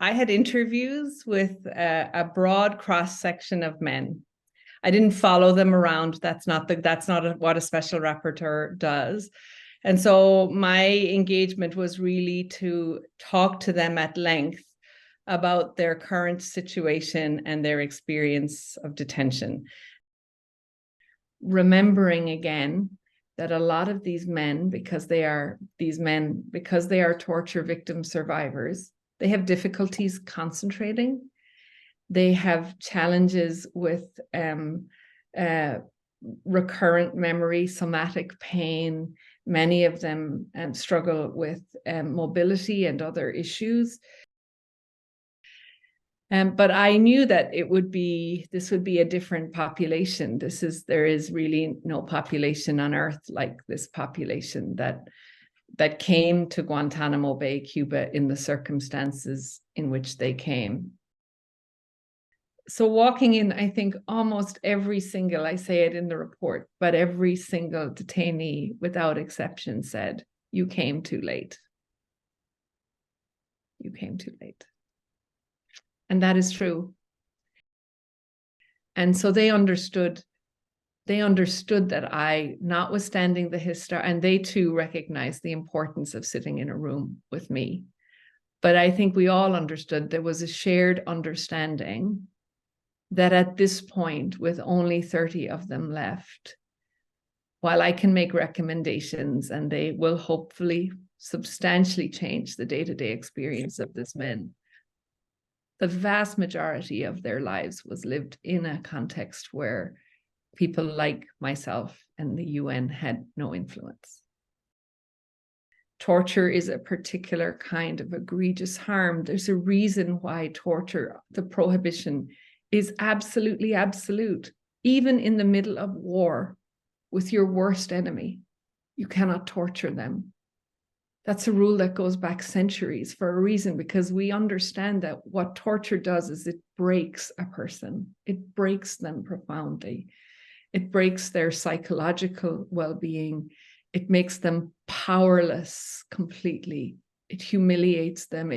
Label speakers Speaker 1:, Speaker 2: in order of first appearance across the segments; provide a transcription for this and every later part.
Speaker 1: I had interviews with a broad cross-section of men. I didn't follow them around. That's not what a special rapporteur does. And so my engagement was really to talk to them at length about their current situation and their experience of detention. Remembering again that a lot of these men, because they are torture victim survivors, they have difficulties concentrating. They have challenges with recurrent memory, somatic pain. Many of them struggle with mobility and other issues. But I knew that this would be a different population. There is really no population on Earth like this population that came to Guantanamo Bay, Cuba, in the circumstances in which they came. So walking in, I think almost every single, I say it in the report, but every single detainee without exception said, "You came too late. You came too late." And that is true. And so they understood that I, notwithstanding the history, and they too recognized the importance of sitting in a room with me. But I think we all understood there was a shared understanding that at this point, with only 30 of them left, while I can make recommendations and they will hopefully substantially change the day-to-day experience of these men, the vast majority of their lives was lived in a context where people like myself and the UN had no influence. Torture is a particular kind of egregious harm. There's a reason why torture, the prohibition, is absolutely absolute. Even in the middle of war with your worst enemy, you cannot torture them. That's a rule that goes back centuries for a reason, because we understand that what torture does is it breaks a person. It breaks them profoundly. It breaks their psychological well-being. It makes them powerless completely. It humiliates them.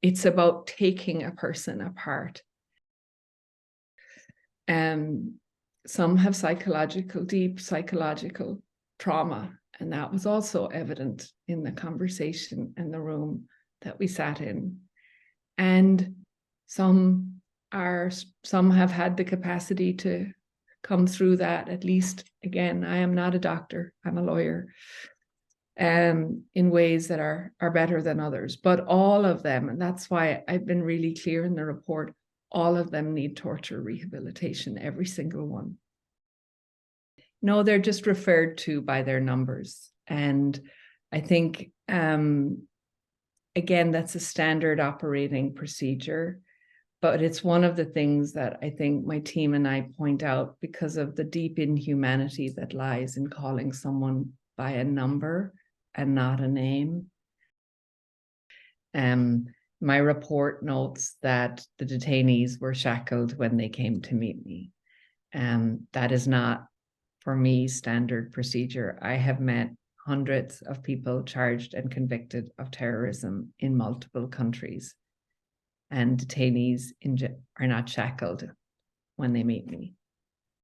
Speaker 1: It's about taking a person apart. Some have deep psychological trauma, and that was also evident in the conversation in the room that we sat in. And some have had the capacity to come through that, at least. Again, I am not a doctor, I'm a lawyer, in ways that are better than others. But all of them, and that's why I've been really clear in the report, all of them need torture rehabilitation, every single one. No, they're just referred to by their numbers. And I think, again, that's a standard operating procedure, but it's one of the things that I think my team and I point out because of the deep inhumanity that lies in calling someone by a number and not a name. My report notes that the detainees were shackled when they came to meet me. That is not, for me, standard procedure. I have met hundreds of people charged and convicted of terrorism in multiple countries, and detainees are not shackled when they meet me.